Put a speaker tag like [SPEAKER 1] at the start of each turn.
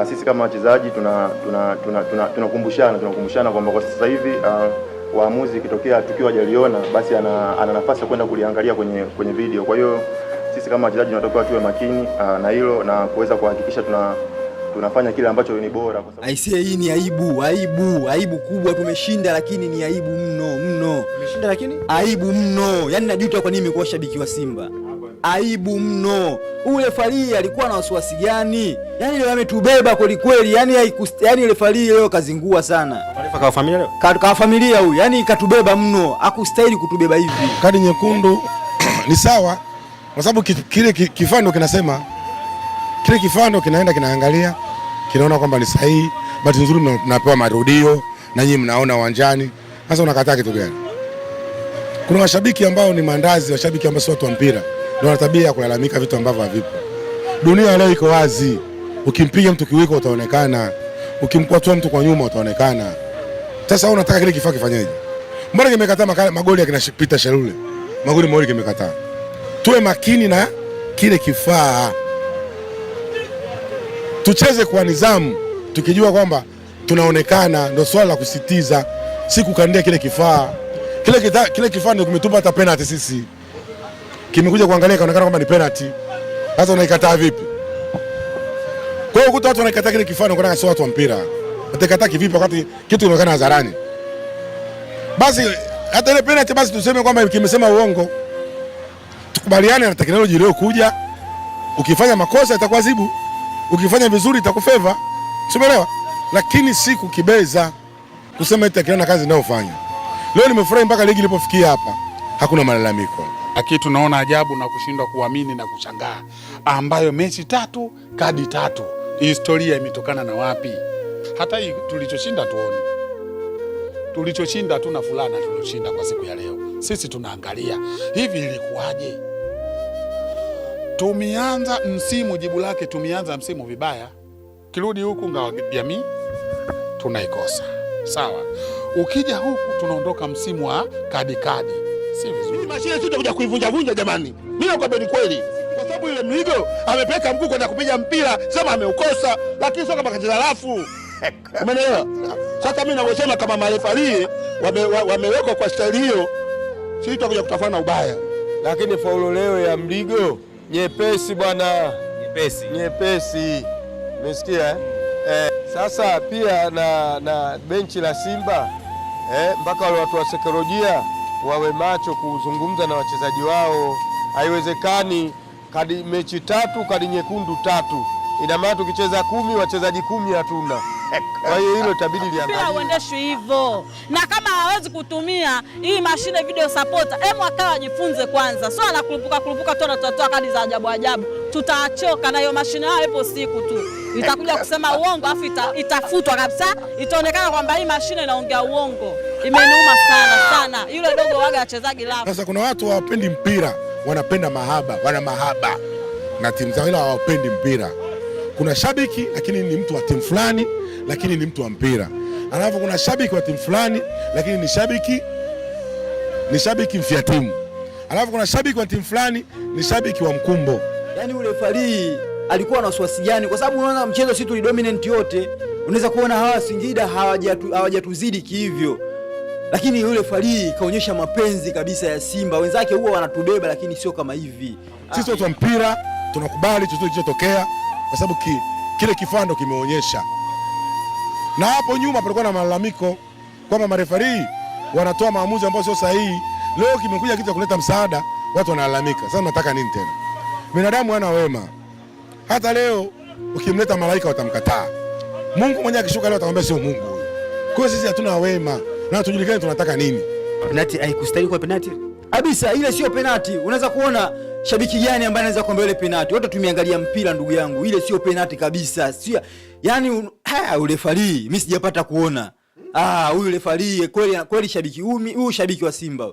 [SPEAKER 1] sisi kama wachezaji tunakumbushana kwamba kwa sasa hivi waamuzi ikitokea tukio hajaliona basi ana nafasi ya kwenda kuliangalia kwenye video. Kwa hiyo sisi kama wachezaji tunatakiwa tuwe makini na hilo na kuweza kuhakikisha tunafanya kile ambacho ni bora.
[SPEAKER 2] Aisee, hii ni aibu kubwa. Tumeshinda lakini ni aibu mno.
[SPEAKER 3] Tumeshinda lakini
[SPEAKER 2] aibu mno. Yaani najuta kwa nini nimekuwa shabiki wa Simba. Aibu mno. Ule Farii alikuwa na wasiwasi gani? Yaani leo ametubeba kweli. Yaani ile Farii leo kazingua sana.
[SPEAKER 3] Taarifa kwa familia leo.
[SPEAKER 2] Kwa familia huyu. Yaani katubeba mno. Hakustahili kutubeba hivi.
[SPEAKER 4] Kadi nyekundu ni sawa kwa sababu kile kifando kinasema, kile kifando kinaenda kinaangalia, kinaona kwamba ni sahihi. Bahati nzuri mnapewa marudio na nyinyi mnaona uwanjani. Sasa unakataa kitu gani? Kuna washabiki ambao ni mandazi, washabiki ambao sio watu wa mpira. Ndio wana tabia ya kulalamika vitu ambavyo havipo. Dunia leo iko wazi. Ukimpiga mtu kiwiko utaonekana. Ukimkwatua mtu kwa nyuma utaonekana. Sasa unataka kile kifaa kifanyeje? Mbona kimekataa magoli ya kinapita Sherule? Magoli mawili kimekataa. Tuwe makini na kile kifaa. Tucheze kwa nidhamu tukijua kwamba tunaonekana, ndio swala la kusitiza, si kukandia kile kifaa. Kile kifaa ndio kimetupa hata penalty sisi. Kimekuja kuangalia kaonekana kwamba ni penalty. Sasa unaikataa vipi? Kwa hiyo watu wanaikataa kile kifaa na kuona sio watu wa mpira. Watakataa kivipi wakati kitu kinaonekana hadharani? Basi hata ile penalty basi tuseme kwamba kimesema uongo. Tukubaliane na teknolojia leo kuja. Ukifanya makosa itakuadhibu. Ukifanya vizuri itakufeva. Umeelewa? Lakini si kukibeza. Kusema eti akiona kazi inayofanya. Leo nimefurahi mpaka ligi ilipofikia hapa. Hakuna malalamiko.
[SPEAKER 5] Lakini tunaona ajabu na kushindwa kuamini na kushangaa, ambayo mechi 3 kadi 3. Historia imetokana na wapi? Hata hii tulichoshinda tuone. Tulichoshinda tuna fulana tuloshinda kwa siku ya leo. Sisi tunaangalia hivi ilikuwaje? Tumeanza msimu, jibu lake tumeanza msimu vibaya. Kirudi huku Ngao Jamii tunaikosa. Sawa. Ukija huku tunaondoka msimu wa kadi. Si vizuri.
[SPEAKER 6] Mashine tutakuja kuivunja jamani. Mimi nakwambia ni kweli. Kwa sababu ile Mligo amepeka mguu kwenda kupiga mpira, sema ameukosa, lakini sio kama kacheza rafu. Umeelewa? Sasa mimi navyosema kama marefali wamewekwa kwa staili hiyo, sisi tutakuja kutafana ubaya.
[SPEAKER 7] Lakini faulu leo ya Mligo nyepesi bwana, nyepesi. Umesikia sasa pia na benchi la Simba mpaka wale watu wa saikolojia wawe macho kuzungumza na wachezaji wao. Haiwezekani mechi 3 kadi nyekundu 3. Ina maana tukicheza 10 wachezaji 10 hatuna. Kwa hiyo hilo itabidi liangaliwe.
[SPEAKER 8] Pia uendeshwe hivyo. Na kama hawezi kutumia hii mashine video supporter, akawa ajifunze kwanza. Sio anakurupuka tu anatoa kadi za ajabu. Tutachoka na hiyo mashine hayo ipo siku tu. Itakuja kusema uongo afu itafutwa kabisa. Itaonekana kwamba hii mashine inaongea uongo. Imeniuma sana. Yule dogo waga wachezaji lafu.
[SPEAKER 4] Sasa kuna watu hawapendi mpira, wanapenda mahaba, wana mahaba na timu zao ila hawapendi mpira. Kuna shabiki lakini ni mtu wa timu fulani, lakini ni mtu wa mpira. Alafu kuna shabiki wa timu fulani lakini ni shabiki mfia timu. Alafu kuna shabiki wa timu fulani ni shabiki wa mkumbo.
[SPEAKER 2] Yaani ule Farii alikuwa na wasiwasi gani? Kwa sababu unaona mchezo sisi tulidominate yote. Unaweza kuona hawa Singida hawajatuzidi kihivyo. Lakini yule Farii kaonyesha mapenzi kabisa ya Simba. Wenzake huwa wanatubeba lakini sio kama hivi.
[SPEAKER 4] Sisi watu wa mpira tunakubali chochote kilichotokea kwa sababu kile kifando kimeonyesha. Na hapo nyuma palikuwa na malalamiko kwamba marefari wanatoa maamuzi ambayo sio sahihi. Leo kimekuja kitu cha kuleta msaada, watu wanalalamika. Sasa nataka nini tena? Binadamu hana wema. Hata leo ukimleta malaika watamkataa. Mungu mwenyewe akishuka leo atakwambia sio Mungu huyo. Kwa hiyo sisi hatuna wema. Na tujulikane tunataka nini.
[SPEAKER 2] Penalty haikustahili kwa penalty. Kabisa ile sio penalty. Unaweza kuona shabiki gani ambaye anaweza kuambia ile penalty? Wote tumeangalia mpira ndugu yangu. Ile sio penalty kabisa. Sio yani ule Farii mimi sijapata kuona. Huyu ule Farii kweli shabiki huyu shabiki wa Simba.